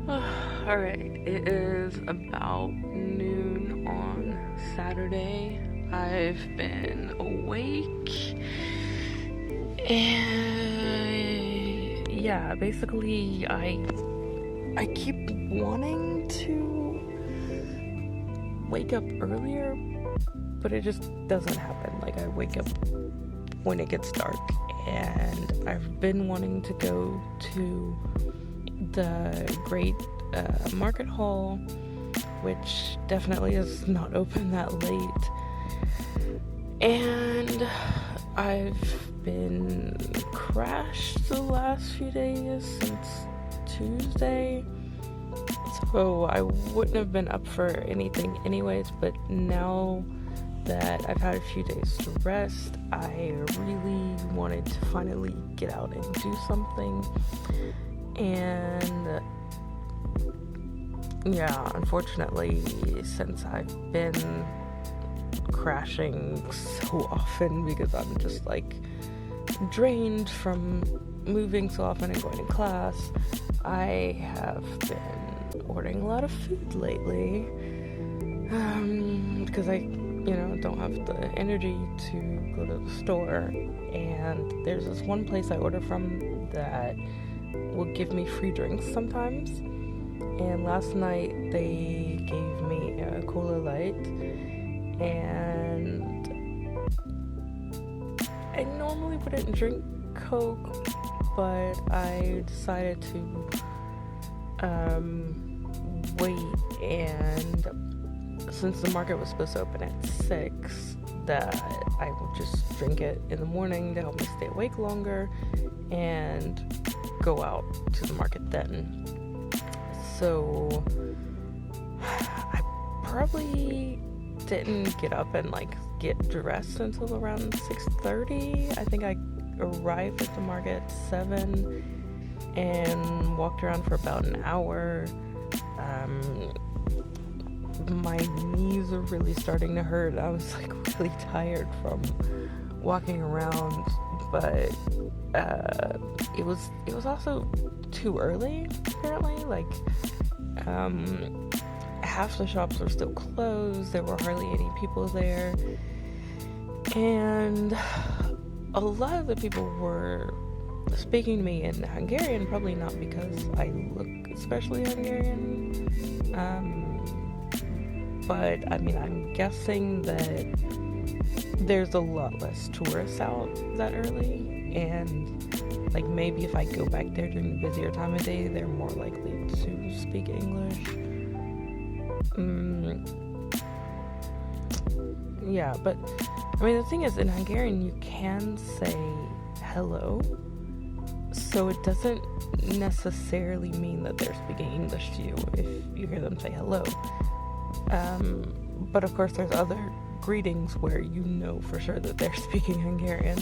Alright, it is about noon on Saturday. I've been awake and yeah, basically I keep wanting to wake up earlier, but it just doesn't happen. Like, I wake up when it gets dark, and I've been wanting to go to the great market hall, which definitely is not open that late, and I've been crashed the last few days since Tuesday, so I wouldn't have been up for anything anyways, but now that I've had a few days to rest, I really wanted to finally get out and do something. And yeah, unfortunately, since I've been crashing so often because I'm just like drained from moving so often and going to class, I have been ordering a lot of food lately because I don't have the energy to go to the store. And there's this one place I order from that will give me free drinks sometimes, and last night they gave me a Cola Light, and I normally wouldn't drink Coke, but I decided to wait, and since the market was supposed to open at 6, that I would just drink it in the morning to help me stay awake longer and go out to the market then. So I probably didn't get up and get dressed until around 6:30. I think I arrived at the market at 7 and walked around for about an hour. My knees are really starting to hurt. I was really tired from walking around, but it was also too early apparently. Half the shops were still closed. There were hardly any people there, and a lot of the people were speaking to me in Hungarian, probably not because I look especially Hungarian, but I mean, I'm guessing that there's a lot less tourists out that early, and maybe if I go back there during the busier time of day, they're more likely to speak English. Yeah, but I mean, the thing is, in Hungarian you can say hello, so it doesn't necessarily mean that they're speaking English to you if you hear them say hello. But of course there's other greetings where you know for sure that they're speaking Hungarian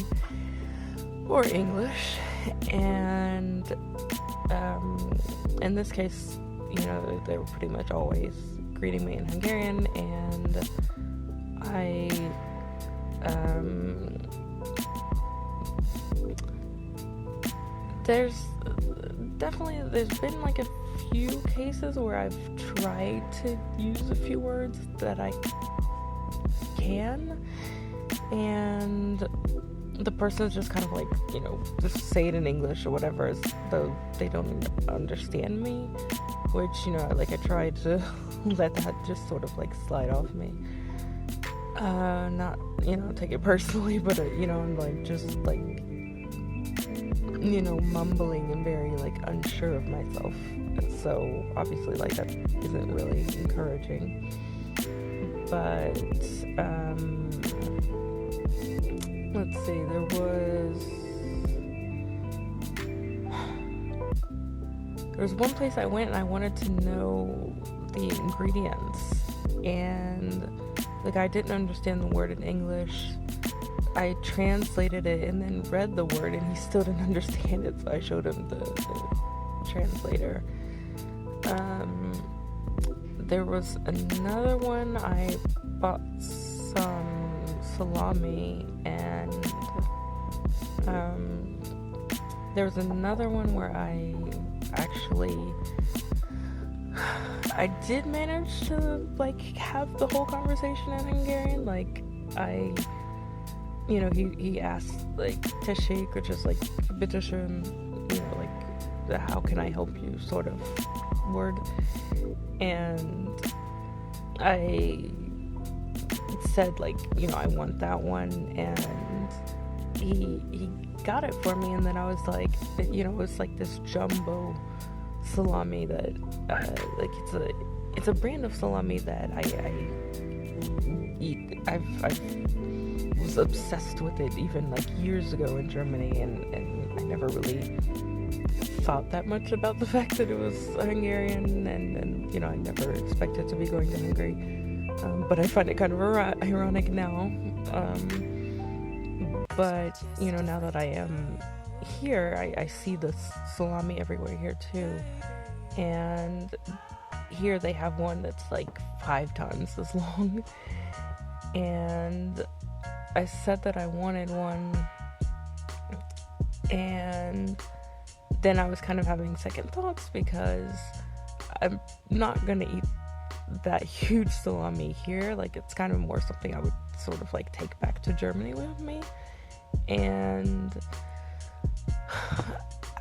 or English, and in this case, they were pretty much always greeting me in Hungarian, and there's been a few cases where I've tried to use a few words that I can, and the person's just kind of just say it in English or whatever, as though they don't understand me, which, I tried to let that just sort of slide off me, not, take it personally, but, I'm just mumbling and very unsure of myself, so obviously that isn't really encouraging. But let's see, there was one place I went and I wanted to know the ingredients, and I didn't understand the word in English. I translated it and then read the word, and he still didn't understand it, so I showed him the translator. There was another one, I bought some salami, and there was another one where I actually I did manage to like have the whole conversation in Hungarian. Like he asked like tessék, which is like bitteschön, like the how can I help you sort of word, and I said like I want that one, and he got it for me, and then I was like, it was like this jumbo salami that like it's a brand of salami that I eat. I was obsessed with it even like years ago in Germany, and I never really thought that much about the fact that it was Hungarian, and I never expected to be going to Hungary, but I find it kind of ironic now, but now that I am here, I see this salami everywhere here too, and here they have one that's like 5 times as long, and I said that I wanted one, and then I was kind of having second thoughts because I'm not gonna eat that huge salami here. Like, it's kind of more something I would sort of like take back to Germany with me, and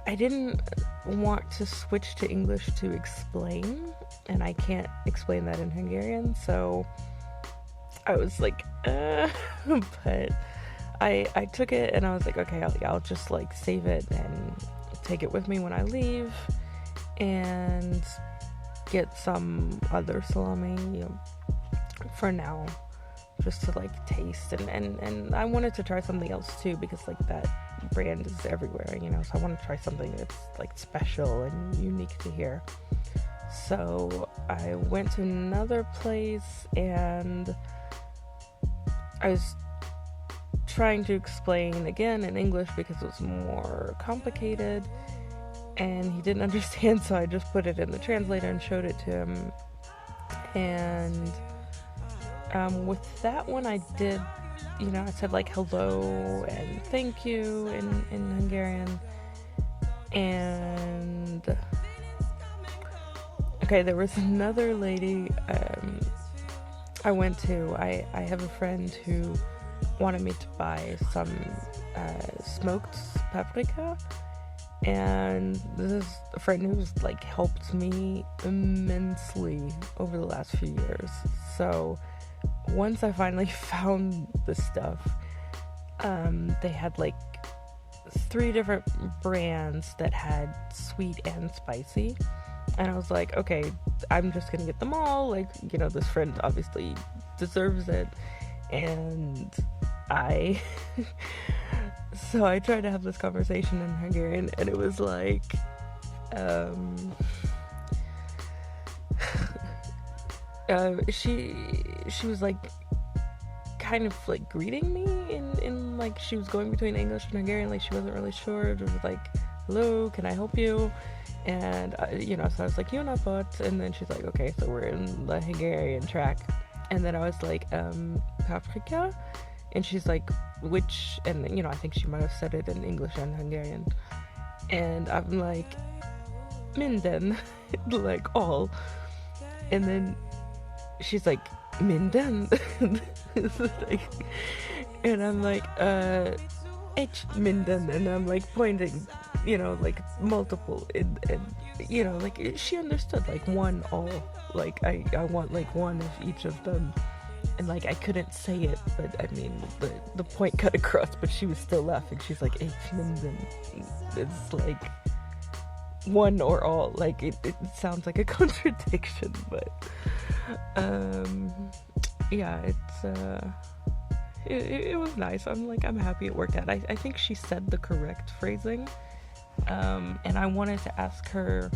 I didn't want to switch to English to explain, and I can't explain that in Hungarian, so I was like, but I took it, and I was like, okay, I'll just like save it and take it with me when I leave, and get some other salami, for now, just to like taste, and I wanted to try something else too, because like that brand is everywhere, so I want to try something that's like special and unique to here. So I went to another place, and I was trying to explain again in English because it was more complicated, and he didn't understand, so I just put it in the translator and showed it to him. And with that one, I did, I said like hello and thank you in Hungarian. And okay, there was another lady I went to. I have a friend who wanted me to buy some smoked paprika, and this is a friend who's like helped me immensely over the last few years. So once I finally found the stuff, they had like 3 different brands that had sweet and spicy, and I was like, okay, I'm just gonna get them all, like, this friend obviously deserves it. And so I tried to have this conversation in Hungarian, and it was like, she was like kind of like greeting me in like, she was going between English and Hungarian, like she wasn't really sure. It was like, hello, can I help you? And so I was like, "You're not but," and then she's like, okay, so we're in the Hungarian track, and then I was like, paprika, and she's like, which, and I think she might have said it in English and Hungarian, and I'm like, minden, like all, and then she's like, minden, like, and I'm like, H minden, and I'm like pointing, like multiple, and like she understood, like one all, like I want like one of each of them, and like I couldn't say it, but I mean the point cut across, but she was still laughing. She's like, H minden, it's like one or all, like it sounds like a contradiction, but yeah, it was nice. I'm happy it worked out. I think she said the correct phrasing, and I wanted to ask her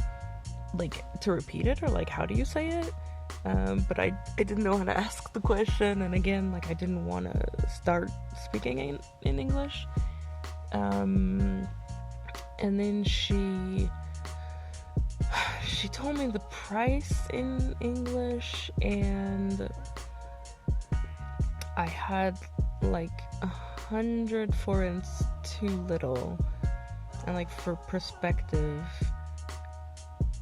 like to repeat it, or like, how do you say it, but I didn't know how to ask the question, and again, like I didn't want to start speaking in English, and then she told me the price in English, and I had like 100 forints too little, and like for perspective,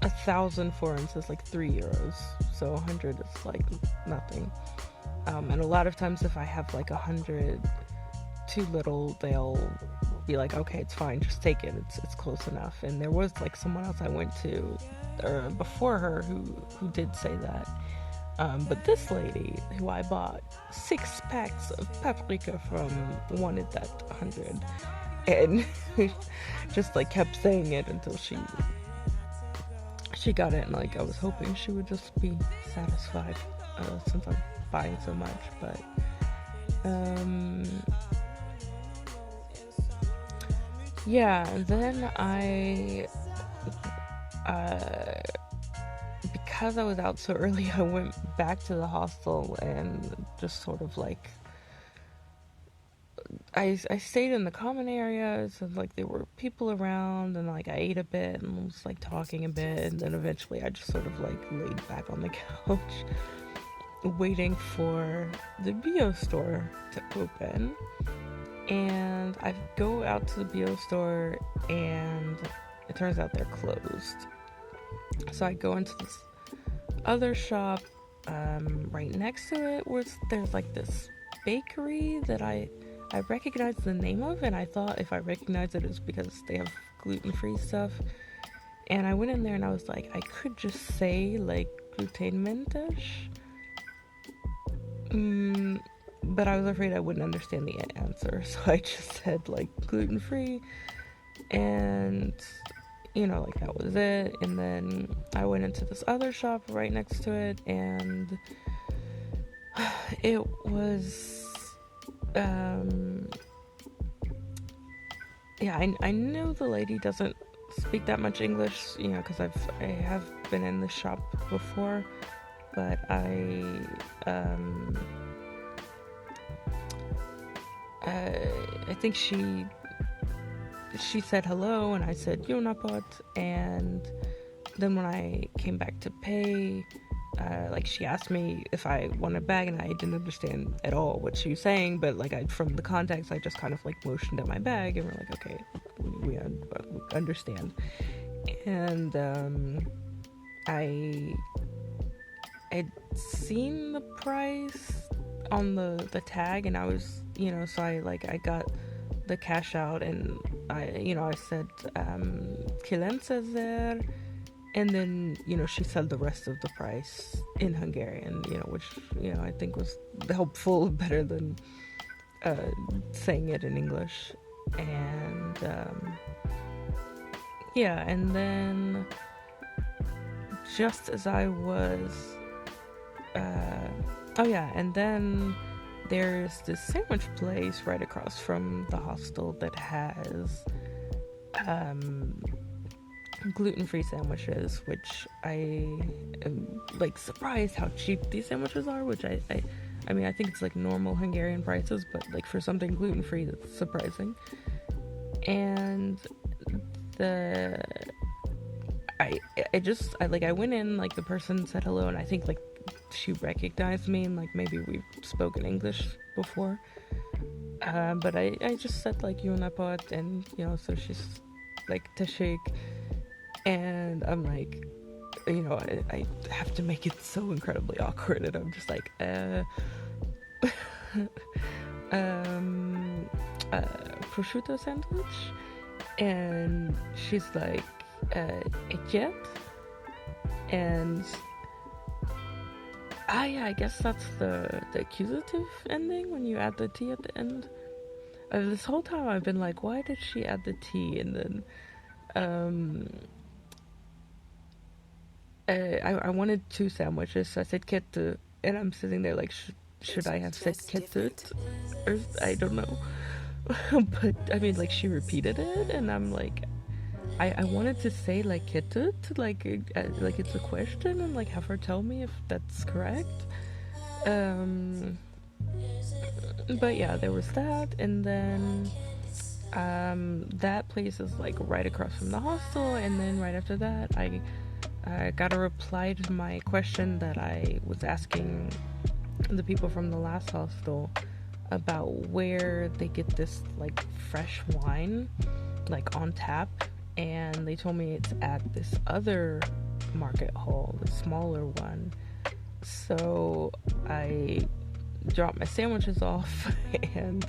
1,000 forints is like €3, so 100 is like nothing. And a lot of times if I have like 100 too little, they'll be like, okay, it's fine, just take it, it's close enough. And there was like someone else I went to before her who did say that. But this lady who I bought 6 packs of paprika from wanted that 100, and just like kept saying it until she got it. And like I was hoping she would just be satisfied, since I'm buying so much. But yeah, and then because I was out so early, I went back to the hostel and just sort of like I stayed in the common areas, and like there were people around, and like I ate a bit and was like talking a bit, and then eventually I just sort of like laid back on the couch waiting for the bio store to open. And I go out to the bio store and it turns out they're closed. So I go into this other shop right next to it, where there's like this bakery that I recognize the name of, and I thought if I recognize it, it's because they have gluten-free stuff. And I went in there and I was like, I could just say like glutenmentisch, but I was afraid I wouldn't understand the answer, so I just said like gluten-free, and like that was it. And then I went into this other shop right next to it, and it was I know the lady doesn't speak that much English, because I have been in the shop before, but I think she said hello, and I said "Jonapot," and then when I came back to pay, she asked me if I wanted a bag, and I didn't understand at all what she was saying, but from the context, I just kind of like motioned at my bag, and we're like, okay, we understand. And I'd seen the price on the tag, and I was, so I got the cash out, and I said "Kilencezer," and then she said the rest of the price in Hungarian, which I think was helpful, better than saying it in English. And and then just as I was and then there's this sandwich place right across from the hostel that has gluten-free sandwiches, which I am surprised how cheap these sandwiches are, which I think it's normal Hungarian prices, but for something gluten-free, that's surprising. And I went in, the person said hello, and I think she recognized me, and maybe we've spoken English before, but I just said "Jonapot," and so she's "Tashik," and I'm I have to make it so incredibly awkward, and I'm just prosciutto sandwich, and she's "Etiet," and I guess that's the accusative ending when you add the T at the end. This whole time I've been why did she add the T? And then I wanted 2 sandwiches, so I said "kettu," and I'm sitting there should I have said "kettut?" Or I don't know. But she repeated it, and I'm I wanted to say "kettut," it's a question, and have her tell me if that's correct. But yeah, there was that, and then that place is right across from the hostel, and then right after that I got a reply to my question that I was asking the people from the last hostel about where they get this fresh wine on tap, and they told me it's at this other market hall, the smaller one. So I dropped my sandwiches off and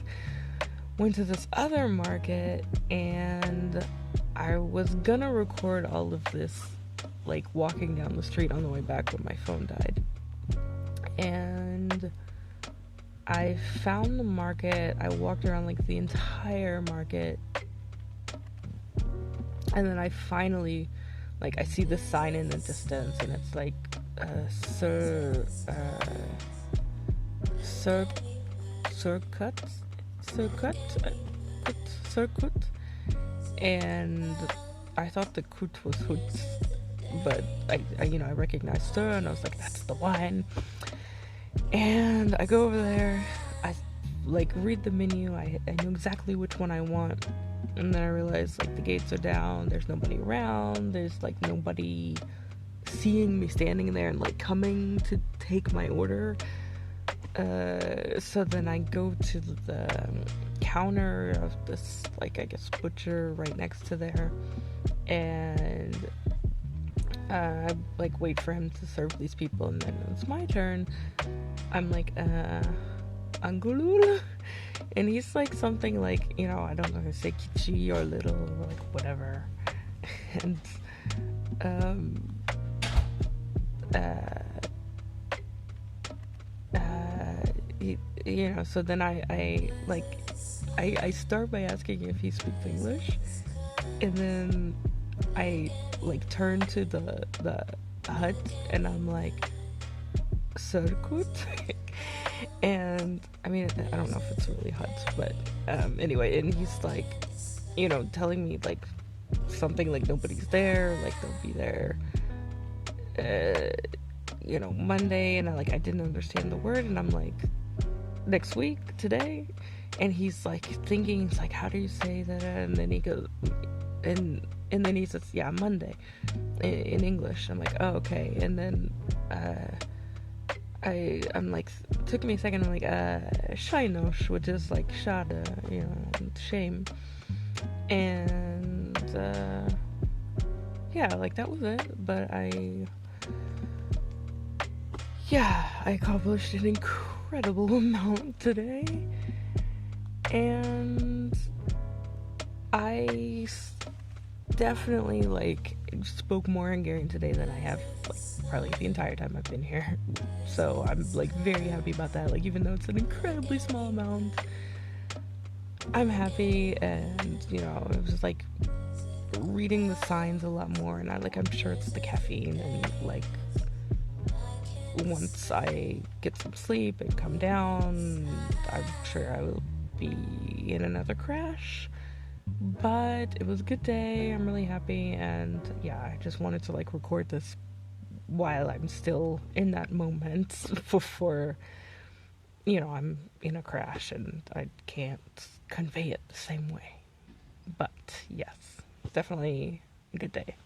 went to this other market, and I was gonna record all of this like walking down the street on the way back when my phone died. And I found the market. I walked around like the entire market, and then I finally, like, I see this sign in the distance, and it's like circuit, and I thought the kut was hut, but I recognized sir, and I was like, that's the one. And I go over there, I like read the menu, I know exactly which one I want, and then I realize like the gates are down, there's nobody around, there's like nobody seeing me standing there and like coming to take my order. So then I go to the counter of this, like, I guess butcher right next to there, and I like wait for him to serve these people, and then it's my turn. I'm like, Angulul? And he's like something like, I don't know how to say kichi or little or like whatever. And so then I start by asking if he speaks English, and then I like turn to the hut, and I'm like, Circuit? And I mean, I don't know if it's really hut, but anyway, and he's like, telling me like something like nobody's there, like they'll be there Monday, and I didn't understand the word, and I'm like, next week, today? And he's like thinking, he's like, how do you say that? And then he goes, and then he says, yeah, Monday, in English. I'm like, oh, okay. And then I'm like, took me a second, I'm like, shainosh, which is like shada, shame. And yeah, like that was it. But I accomplished an incredible amount today, and I definitely like spoke more Hungarian today than I have like probably the entire time I've been here. So I'm like very happy about that. Like, even though it's an incredibly small amount, I'm happy. And it was just like reading the signs a lot more, and I'm sure it's the caffeine, and like once I get some sleep and come down, I'm sure I will be in another crash. But it was a good day. I'm really happy, and yeah, I just wanted to like record this while I'm still in that moment before I'm in a crash and I can't convey it the same way. But yes, definitely a good day.